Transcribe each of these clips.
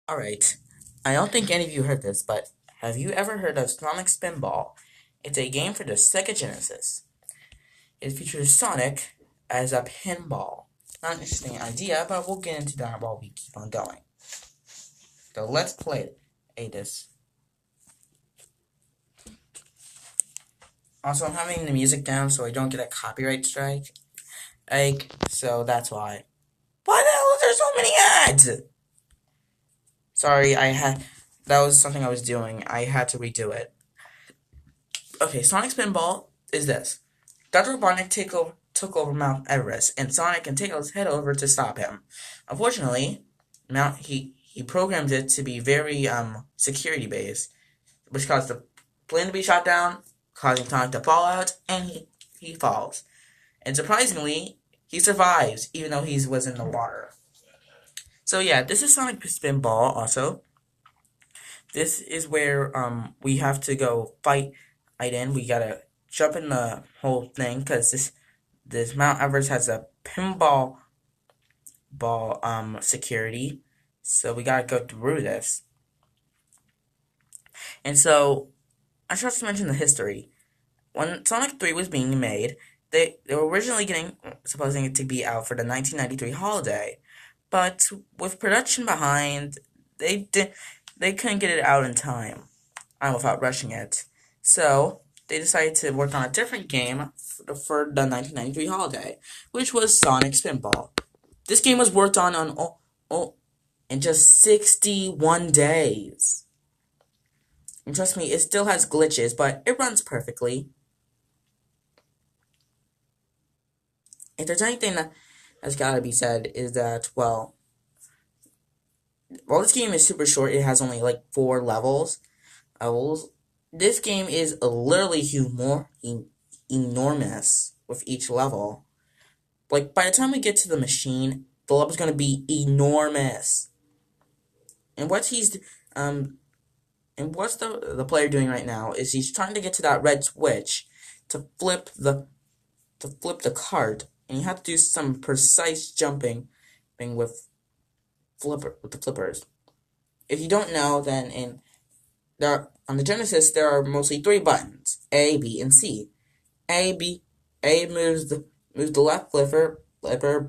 Alright, I don't think any of you heard this, but have you ever heard of Sonic Spinball? It's a game for the Sega Genesis. It features Sonic as a pinball. Not an interesting idea, but we'll get into that while we keep on going. So let's play this. Also, I'm having the music down so I don't get a copyright strike. So that's why. Why the hell is there so many ads? Sorry, that was something I was doing. I had to redo it. Okay, Sonic Spinball is this. Dr. Robotnik took over Mount Everest, and Sonic and Tails head over to stop him. Unfortunately, he programmed it to be very security based, which caused the plane to be shot down, causing Sonic to fall out, and he falls. And surprisingly, he survives, even though he was in the water. So yeah, this is Sonic Spinball also. This is where we have to go fight in. We gotta jump in the whole thing because this Mount Everest has a pinball ball security, so we gotta go through this. And so I should also mention the history. When Sonic 3 was being made, they were originally supposing it to be out for the 1993 holiday, but with production behind, they couldn't get it out in time, without rushing it. So they decided to work on a different game for the 1993 holiday, which was Sonic Spinball. This game was worked on in just 61 days. And trust me, it still has glitches, but it runs perfectly. If there's anything that has gotta be said, is that, well, while this game is super short, it has only like 4 levels. This game is literally enormous with each level. Like, by the time we get to the machine, the level's gonna be enormous. And what's the player doing right now is he's trying to get to that red switch to flip the cart, and you have to do some precise jumping with the flippers. If you don't know, then on the Genesis there are mostly 3 buttons: A, B, and C. A moves the left flipper,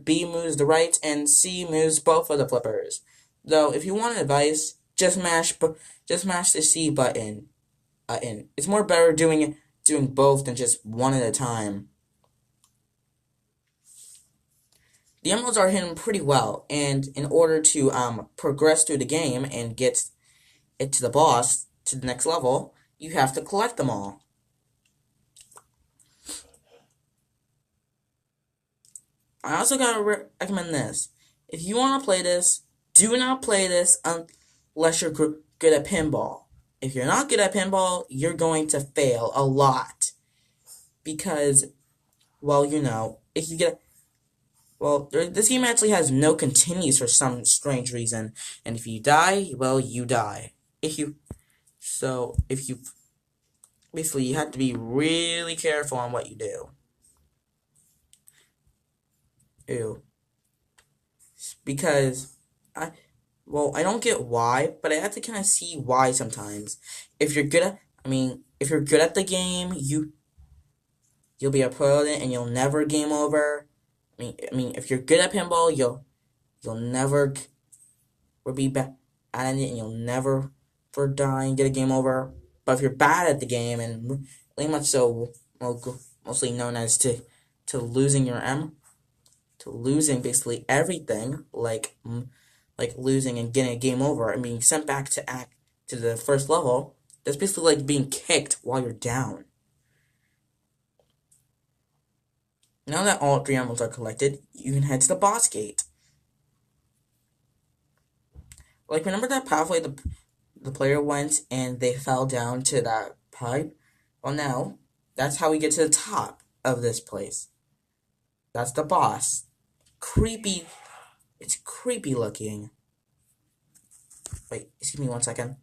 B moves the right, and C moves both of the flippers. Though, if you want advice, just mash the C button. It's more better doing both than just one at a time. The emeralds are hidden pretty well, and in order to progress through the game and get it to the boss to the next level, you have to collect them all. I also gotta recommend this. If you want to play this, do not play this unless you're good at pinball. If you're not good at pinball, you're going to fail a lot. Because, well, if you get... Well, this game actually has no continues for some strange reason. And if you die, well, you die. If you... Basically, you have to be really careful on what you do. Ew. Because I don't get why, but I have to kind of see why sometimes. If you're good at, if you're good at the game, you'll be a pro at it and you'll never game over. If you're good at pinball, you'll never be bad at it and you'll never die and get a game over. But if you're bad at the game and really much so, mostly known as to losing your to losing basically everything, like losing and getting a game over and being sent back to the first level, that's basically like being kicked while you're down. Now that all 3 emeralds are collected, you can head to the boss gate. Like, remember that pathway the player went and they fell down to that pipe? Well, now, that's how we get to the top of this place. That's the boss. Creepy. It's creepy looking. Wait, excuse me 1 second.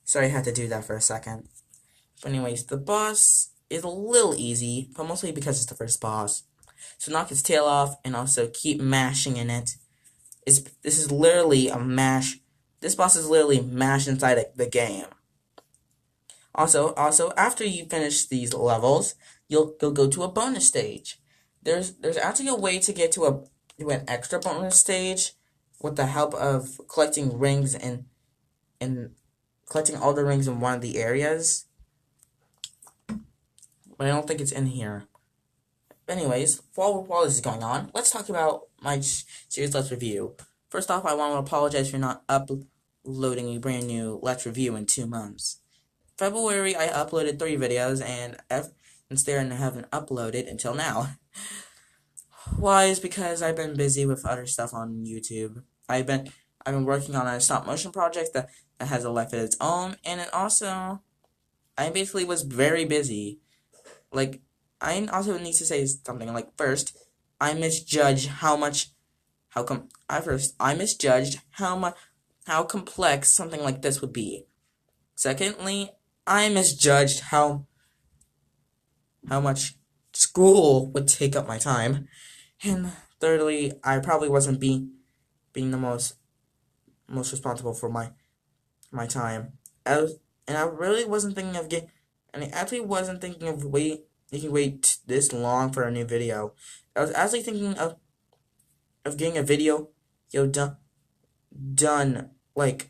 Sorry I had to do that for a second. But anyways, the boss is a little easy, but mostly because it's the first boss. So knock its tail off and also keep mashing in it. This is literally a mash. This boss is literally mashed inside the game. Also, after you finish these levels, you'll go to a bonus stage. There's actually a way to get to an extra bonus stage with the help of collecting rings and collecting all the rings in one of the areas. But I don't think it's in here. Anyways, while this is going on, let's talk about my series Let's Review. First off, I want to apologize for not uploading a brand new Let's Review in 2 months. February, I uploaded 3 videos, and instead I haven't uploaded until now. Why is because I've been busy with other stuff on YouTube. I've been working on a stop motion project that has a life of its own, and it also, I basically was very busy. Like, I also need to say something. Like, first, I misjudged how complex something like this would be. Secondly, I misjudged how much school would take up my time. And thirdly, I probably wasn't being the most responsible for my time. I really wasn't thinking of and I actually wasn't thinking of wait this long for a new video. I was actually thinking of getting a video done like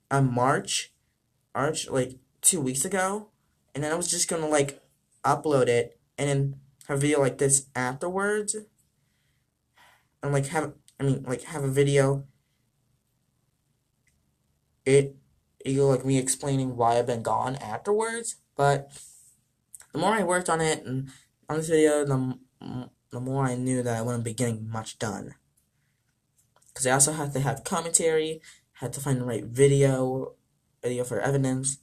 on March like 2 weeks ago, and then I was just gonna like upload it and then have a video like this afterwards, and like have a video like me explaining why I've been gone afterwards. But the more I worked on it and on this video, the more I knew that I wouldn't be getting much done. Because I also had to have commentary, had to find the right video for evidence,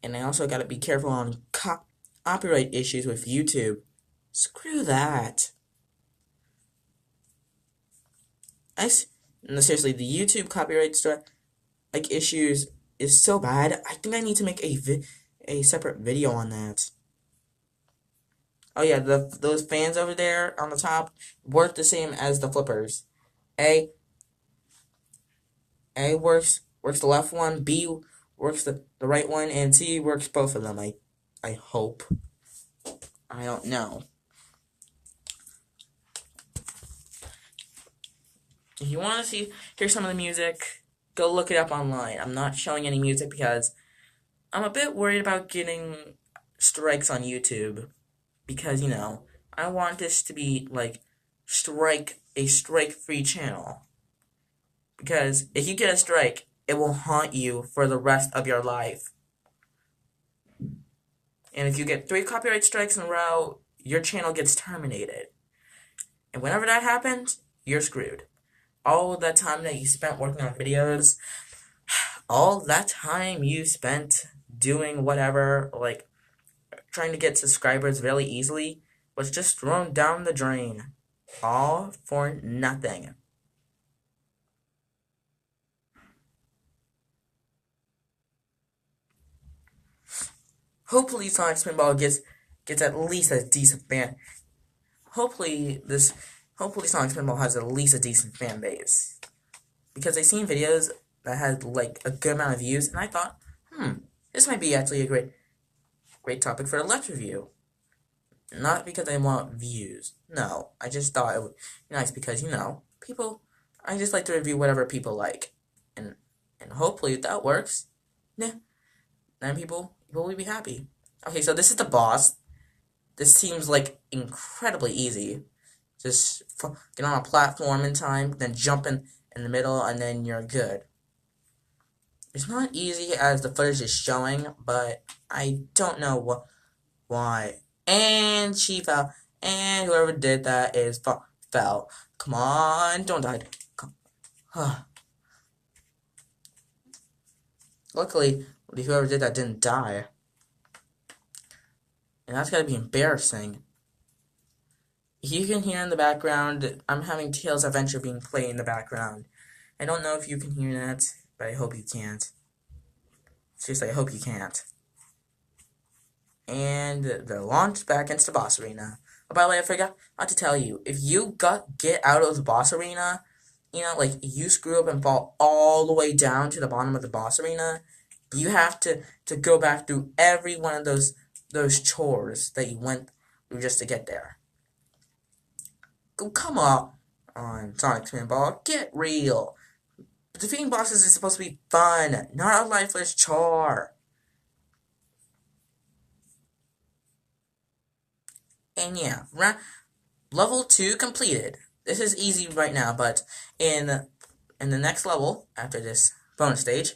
and I also got to be careful on copyright issues with YouTube. Screw that. No, seriously, the YouTube copyright issues is so bad. I think I need to make a separate video on that. Oh yeah, those fans over there on the top work the same as the flippers. A works the left one, B works the right one, and C works both of them. I hope. I don't know. If you want to hear some of the music, go look it up online. I'm not showing any music because I'm a bit worried about getting strikes on YouTube. Because, I want this to be, like, a strike-free channel. Because if you get a strike, it will haunt you for the rest of your life. And if you get 3 copyright strikes in a row, your channel gets terminated. And whenever that happens, you're screwed. All that time that you spent working on videos, all that time you spent doing whatever, like, trying to get subscribers really easily, was just thrown down the drain. All for nothing. Hopefully Sonic Spinball gets at least a decent fan. Hopefully Sonic Spinball has at least a decent fan base. Because I've seen videos that had like a good amount of views, and I thought, this might be actually a great topic for a Let's Review. Not because I want views. No, I just thought it would be nice because, people, I just like to review whatever people like. And hopefully if that works, then people will be happy. Okay, so this is the boss. This seems like incredibly easy. Just get on a platform in time, then jump in the middle, and then you're good. It's not easy as the footage is showing, but I don't know why. And she fell. And whoever did that fell. Come on, don't die. Luckily, whoever did that didn't die. And that's gotta be embarrassing. You can hear in the background, I'm having Tails Adventure being played in the background. I don't know if you can hear that, but I hope you can't. Seriously, I hope you can't. And they're launched back into the boss arena. Oh, by the way, I forgot to tell you. If you get out of the boss arena, like you screw up and fall all the way down to the bottom of the boss arena, you have to go back through every one of those chores that you went through just to get there. Go, come on, Sonic Spinball, get real. Defeating bosses is supposed to be fun, not a lifeless chore. And yeah, level 2 completed. This is easy right now, but in the next level after this bonus stage,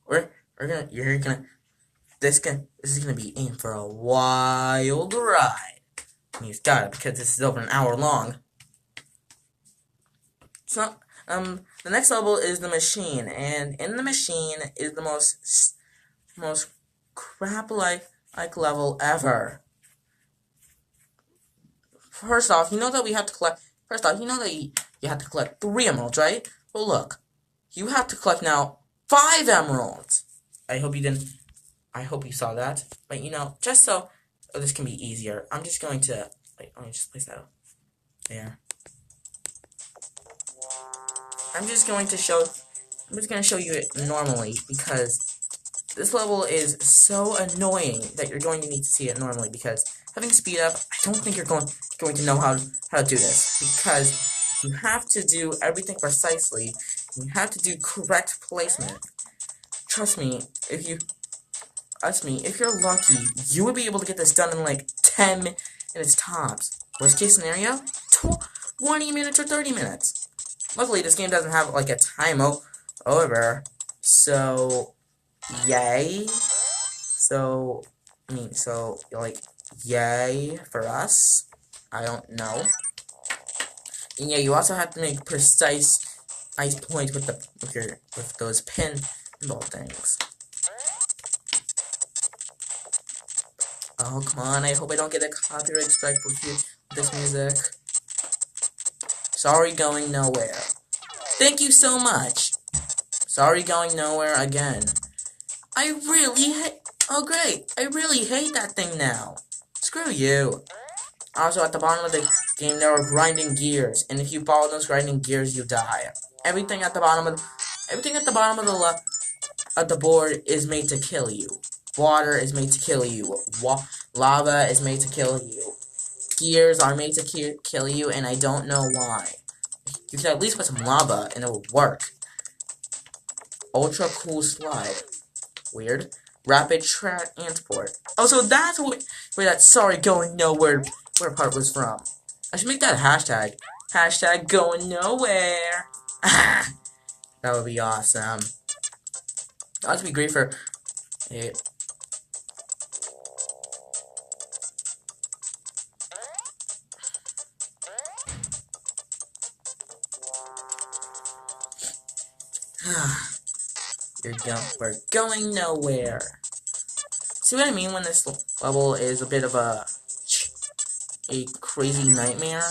this is gonna be in for a wild ride. And you've got it because this is over an hour long. So the next level is the machine, and in the machine is the most crap like level ever. First off, you know that we have to collect. First off, you know that you have to collect 3 emeralds, right? Well, look, you have to collect now 5 emeralds. I hope you didn't. I hope you saw that. But just so this can be easier, I'm just going to let me just place that up there. I'm just going to show you it normally because this level is so annoying that you're going to need to see it normally because having speed up, I don't think you're going to know how to do this because you have to do everything precisely. You have to do correct placement. Trust me, if you're lucky, you would be able to get this done in like 10 minutes tops. Worst case scenario, 20 minutes or 30 minutes. Luckily, this game doesn't have like a time over, so yay. So yay for us. I don't know. And yeah, you also have to make precise ice points with those pinball things. Oh, come on, I hope I don't get a copyright strike with this music. Sorry, going nowhere. Thank you so much. Sorry, going nowhere again. Oh, great. I really hate that thing now. Screw you. Also, at the bottom of the game, there are grinding gears, and if you follow those grinding gears, you die. Everything at the bottom of the board is made to kill you. Water is made to kill you. Lava is made to kill you. Gears are made to kill you, and I don't know why. You could at least put some lava, and it would work. Ultra cool slide. Weird. Rapid transport. Oh, so that's where that sorry going nowhere part was from. I should make that a hashtag. Hashtag going nowhere. That would be awesome. That would be great for it. We're going nowhere. See what I mean when this level is a bit of a crazy nightmare?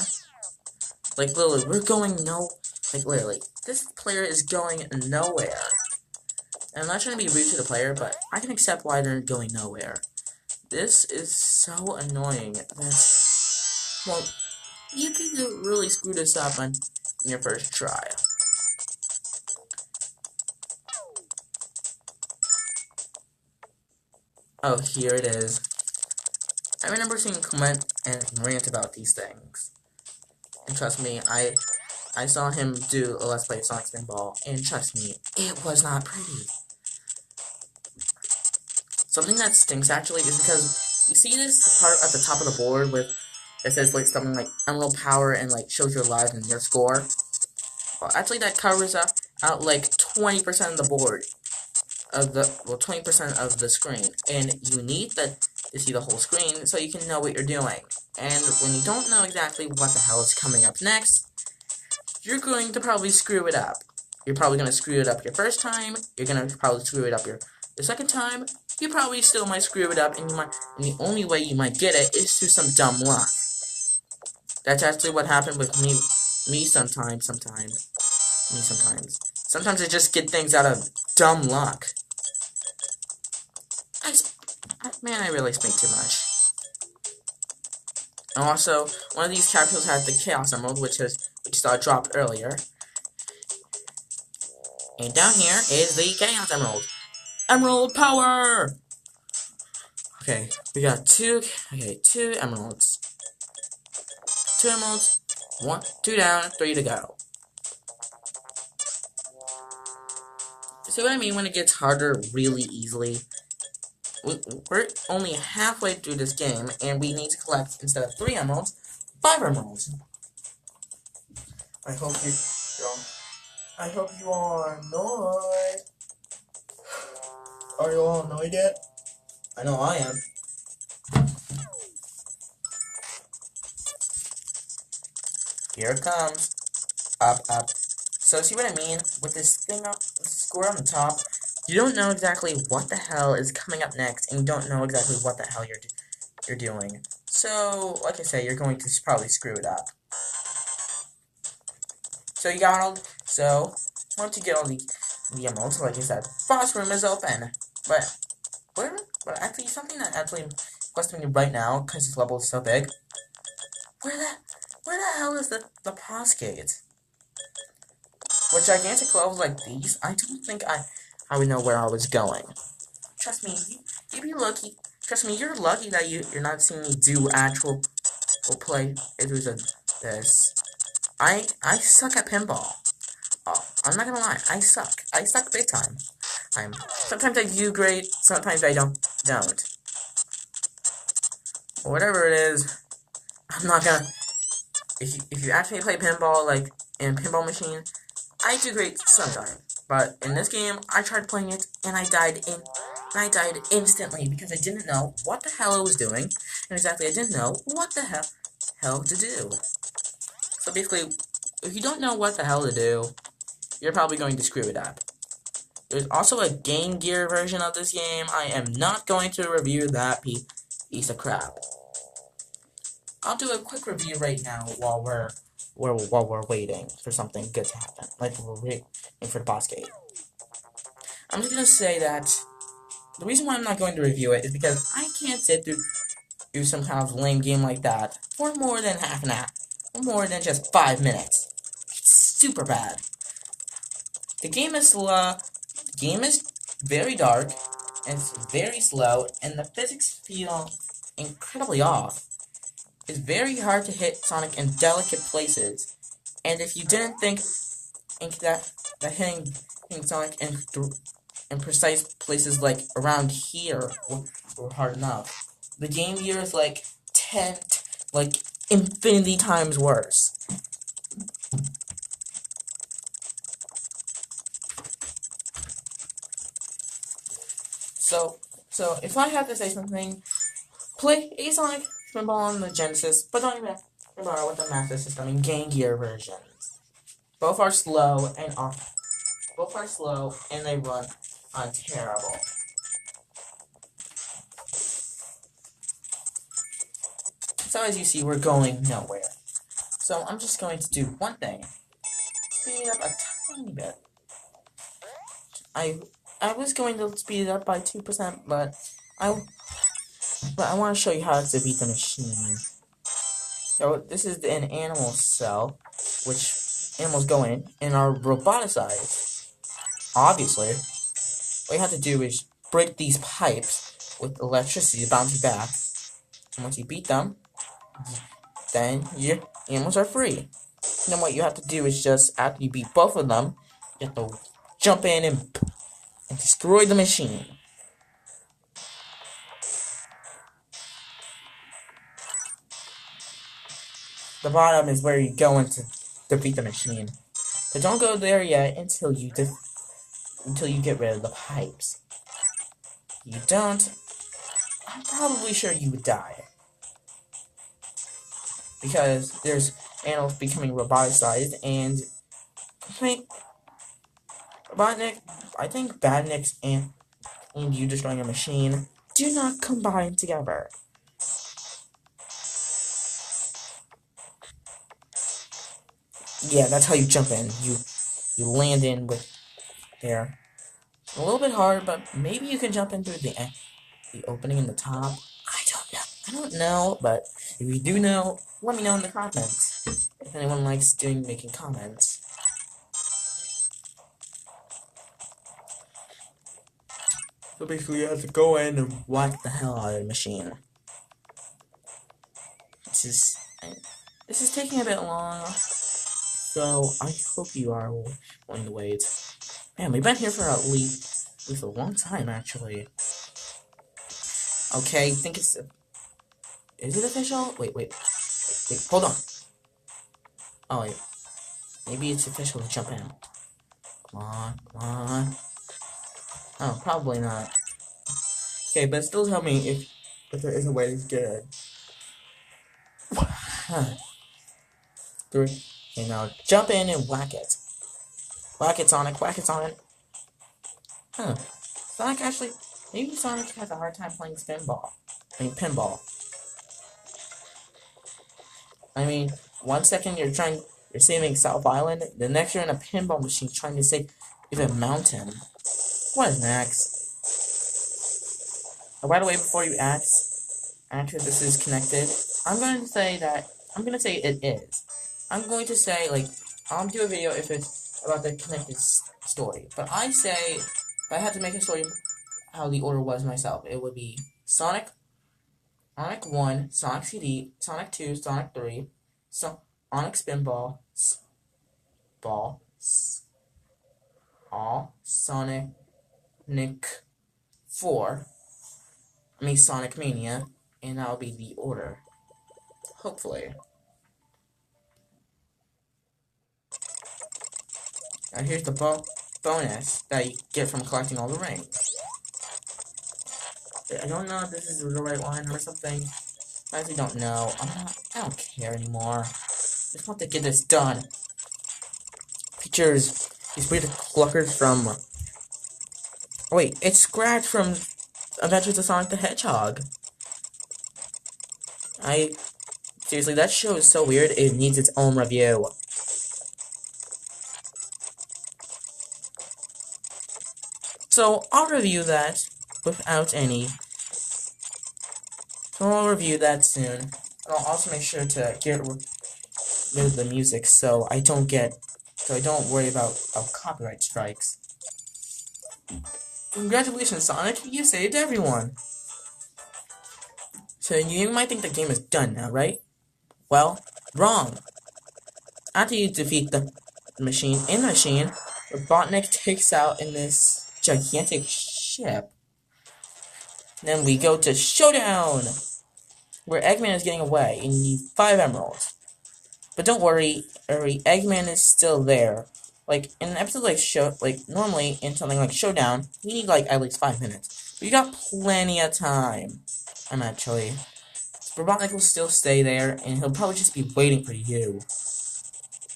Like, literally, literally, this player is going nowhere. And I'm not trying to be rude to the player, but I can accept why they're going nowhere. This is so annoying that, well, you can really screw this up on your first try. Oh, here it is. I remember seeing comment and rant about these things. And trust me, I saw him do a Let's Play of Sonic Spinball, and trust me, it was not pretty. Something that stinks, actually, is because you see this part at the top of the board with it says like something like Emerald Power and like shows your lives and your score. Well, actually, that covers out like 20% of the board. 20% of the screen, and you need to see the whole screen so you can know what you're doing. And when you don't know exactly what the hell is coming up next, you're going to probably screw it up. You're probably going to screw it up your first time. You're going to probably screw it up your second time. You probably still might screw it up, and the only way you might get it is through some dumb luck. That's actually what happened with me sometimes. Sometimes I just get things out of dumb luck. Man, I really speak too much. And also, one of these caterpillars has the Chaos Emerald, which I dropped earlier. And down here is the Chaos Emerald. Emerald power! Okay, we got two emeralds. Two emeralds. One, two down, three to go. See what I mean when it gets harder really easily? We're only halfway through this game, and we need to collect, instead of 3 emeralds, 5 emeralds. I hope you all are annoyed. Are you all annoyed yet? I know I am. Here it comes. Up, up. So see what I mean? With this thing up, this square on the top, you don't know exactly what the hell is coming up next, and you don't know exactly what the hell you're doing. So, like I say, you're going to probably screw it up. So you got all. So once you get all the emeralds, like I said, boss room is open. But actually, something that actually questioning me right now, because this level is so big. Where the hell is the boss gate? With gigantic levels like these, I don't think I would know where I was going. Trust me, you'd be lucky. Trust me, you're lucky that you're not seeing me do actual play. It was this. I suck at pinball. Oh, I'm not gonna lie, I suck. I suck big time. Sometimes I do great, sometimes I don't. Or whatever it is, I'm not gonna. If you actually play pinball like in a pinball machine, I do great sometimes. But in this game, I tried playing it and I died instantly because I didn't know what the hell I was doing, and exactly I didn't know what the hell to do. So basically, if you don't know what the hell to do, you're probably going to screw it up. There's also a Game Gear version of this game. I am not going to review that piece of crap. I'll do a quick review right now while we're waiting for something good to happen, like we're waiting for the boss gate. I'm just gonna say that the reason why I'm not going to review it is because I can't sit through some kind of lame game like that for more than half an hour, or more than just 5 minutes. It's super bad. The game is slow. The game is very dark, and it's very slow, and the physics feel incredibly off. It's very hard to hit Sonic in delicate places, and if you didn't think that hitting Sonic in precise places like around here were hard enough, the Game Gear is like infinity times worse. So if I have to say something, play a Sonic Spinball on the Genesis, but don't even bother with the Master System and Game Gear versions. Both are slow and they run on terrible. So as you see, we're going nowhere. So I'm just going to do one thing. Speed it up a tiny bit. I was going to speed it up by 2%, but I want to show you how to beat the machine. So this is an animal cell, which animals go in and are roboticized. Obviously, what you have to do is break these pipes with electricity to bounce you back. And once you beat them, then your animals are free. And then what you have to do is just, after you beat both of them, you have to jump in and destroy the machine. The bottom is where you go in to defeat the machine. But don't go there yet until you get rid of the pipes. If you don't, I'm probably sure you would die. Because there's animals becoming roboticized, and I think Badniks and you destroying a machine do not combine together. Yeah, that's how you jump in. You land in with there. A little bit hard, but maybe you can jump in through the opening in the top. I don't know. I don't know, but if you do know, let me know in the comments. If anyone likes making comments. So basically, you have to go in and whack the hell out of the machine. This is taking a bit long, so I hope you are willing to wait. Man, we've been here for at least a long time, actually. Okay, I think it's... Is it official? Wait, hold on. Oh, wait. Maybe it's official to jump in. Come on. Oh, probably not. Okay, but still tell me if there is a way to get it. Three. Okay, now jump in and whack it. Whack it, Sonic. Whack it, Sonic. Huh. Sonic actually... Maybe Sonic has a hard time playing spinball. I mean, pinball. I mean, 1 second you're saving South Island, the next you're in a pinball machine trying to save a mountain. What is next? Oh, by the way, before you ask if this is connected, I'm going to say it is. I'm going to say, like, I'll do a video if it's about the connected story. But I say, if I had to make a story how the order was myself, it would be Sonic 1, Sonic CD, Sonic 2, Sonic 3, Sonic Spinball, Sonic 4, Sonic Mania, and that'll be the order. Hopefully. Now here's the bonus that you get from collecting all the rings. I don't know if this is the right one or something. I actually don't know. I don't care anymore. I just want to get this done. Features these weird cluckers from... Oh wait, it's Scratch from Adventures of Sonic the Hedgehog. Seriously, that show is so weird, it needs its own review. So, I'll review that without any... So I'll review that soon. And I'll also make sure to get rid of the music so I don't worry about copyright strikes. Congratulations, Sonic, you saved everyone! So you might think the game is done now, right? Well, wrong. After you defeat the machine, Robotnik takes out in this gigantic ship. Then we go to Showdown, where Eggman is getting away, and you need 5 emeralds. But don't worry, Eggman is still there. Like, in an episode normally, in something like Showdown, you need, at least 5 minutes. But you got plenty of time. Robotnik will still stay there, and he'll probably just be waiting for you.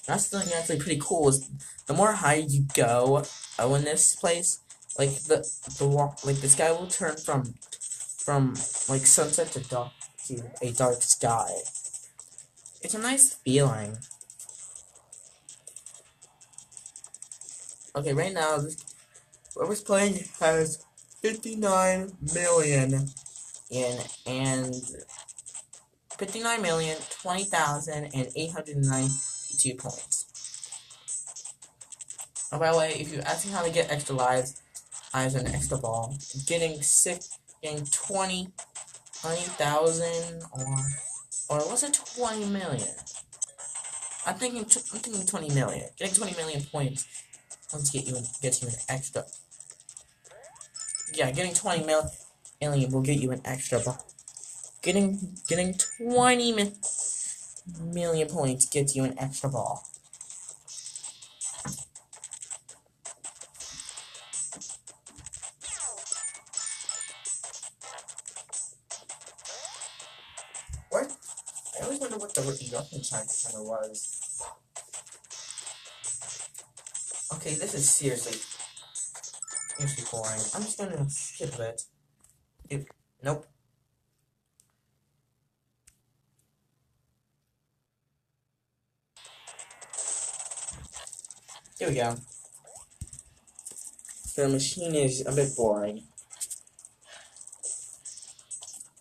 That's something actually pretty cool, is the more higher you go in this place, the sky will turn from sunset to a dark sky. It's a nice feeling. Okay, right now, whoever's playing has 59 million and 59,020,892 points. Oh, by the way, if you're asking how to get extra lives and extra ball, getting 20,000 or was it 20 million? I'm thinking 20 million. Getting 20 million points gets you an extra. Yeah, getting 20 million will get you an extra ball. Getting 20 million points gets you an extra ball. What? I always wonder what the Russian timer was. Okay, this is seriously boring. I'm just gonna skip it. Nope. Here we go. The machine is a bit boring.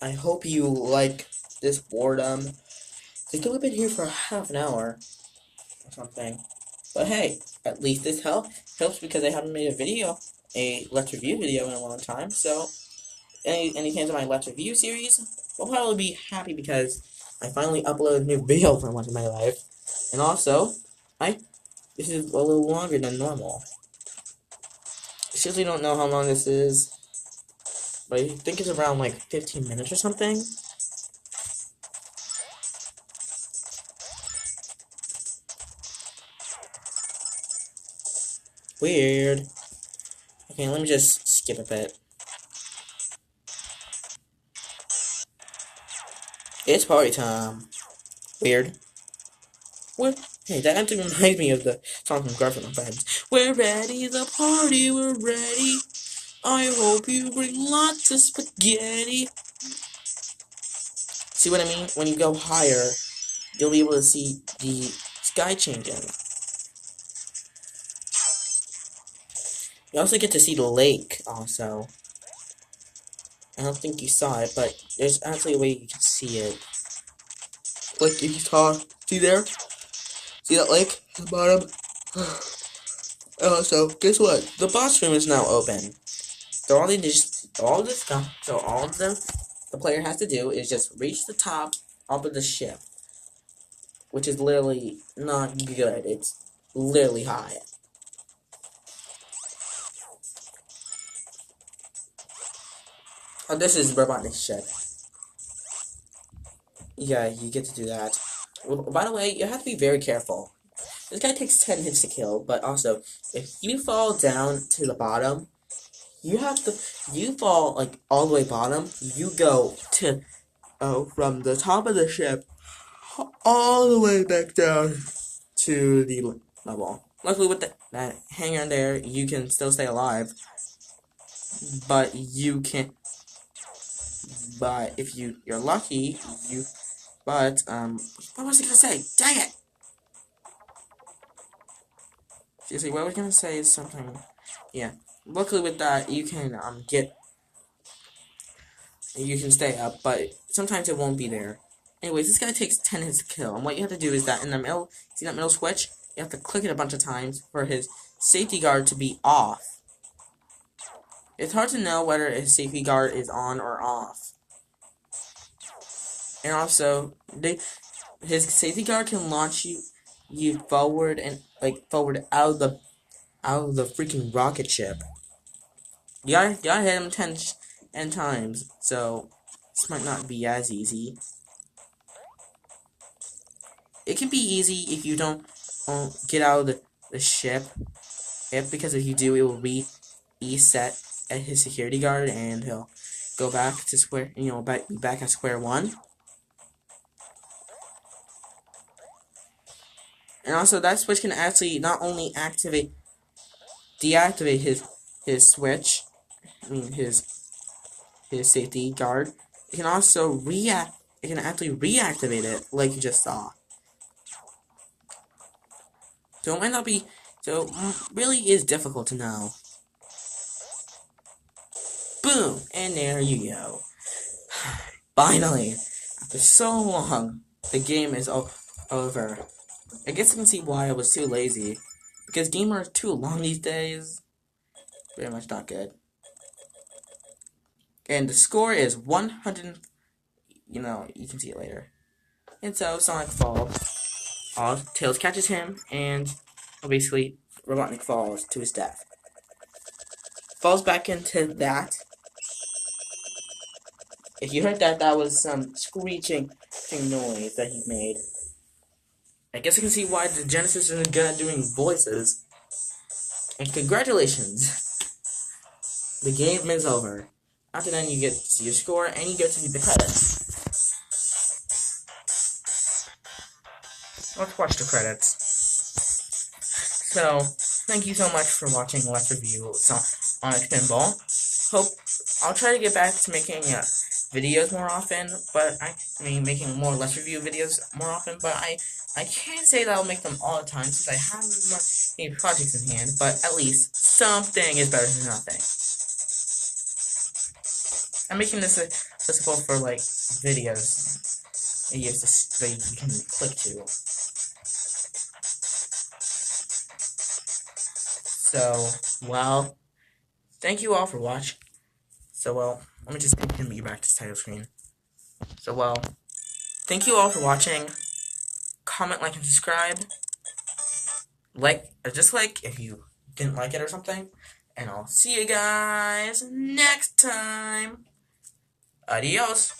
I hope you like this boredom. I think we've been here for half an hour or something. But hey, at least this helps because I haven't made a Let's Review video in a long time. So, any fans of my Let's Review series will probably be happy because I finally uploaded a new video for once in my life. And also, this is a little longer than normal. I seriously don't know how long this is, but I think it's around like 15 minutes or something. Weird. Okay, let me just skip a bit. It's party time. Weird. What? Hey, that actually reminds me of the song from Garfield and Friends. We're ready, the party, we're ready. I hope you bring lots of spaghetti. See what I mean? When you go higher, you'll be able to see the sky changing. You also get to see the lake, also. I don't think you saw it, but there's actually a way you can see it. Like, if you saw, see there? See that lake at the bottom? So, guess what? The boss room is now open. So all the player has to do is just reach the top of the ship, which is literally not good. It's literally high. Oh, this is Robotnik's ship. Yeah, you get to do that. Well, by the way, you have to be very careful. This guy takes 10 hits to kill, but also, if you fall down to the bottom, you fall, like, all the way bottom, you go to, from the top of the ship, all the way back down to the level. Luckily, with that hanger there, you can still stay alive, but if you're lucky, what was I gonna say? Dang it! Seriously, what I was gonna say is something, yeah. Luckily with that, you can stay up, but sometimes it won't be there. Anyways, this guy takes 10 hits to kill, and what you have to do is that in the middle, see that middle switch? You have to click it a bunch of times for his safety guard to be off. It's hard to know whether his safety guard is on or off. And also, his safety guard can launch you forward and forward out of the freaking rocket ship. You gotta hit him 10 times, so this might not be as easy. It can be easy if you don't get out of the ship, because if you do, it will reset at his security guard, and he'll go back to back at square one. And also, that switch can actually not only deactivate his switch, his safety guard. It can also It can actually reactivate it, like you just saw. So it might not be. So really is difficult to know. Boom, and there you go. Finally, after so long, the game is over. I guess you can see why I was too lazy. Because games are too long these days. Very much not good. And the score is 100. You can see it later. And so Sonic falls. Tails catches him, and basically Robotnik falls to his death. Falls back into that. If you heard that, that was some screeching noise that he made. I guess you can see why the Genesis isn't good at doing voices. And congratulations! The game is over. After that, you get to see your score, and you get to see the credits. Let's watch the credits. So, thank you so much for watching Let's Review Sonic Spinball. I'll try to get back to making videos more often, but making more Let's Review videos more often, but I can't say that I'll make them all the time since I have many projects in hand, but at least something is better than nothing. I'm making this accessible for like videos that you can click to. So, well, thank you all for watching. So, well, let me just pin you back to the title screen. So, well, thank you all for watching. Comment, like, and subscribe. Just like if you didn't like it or something. And I'll see you guys next time. Adios.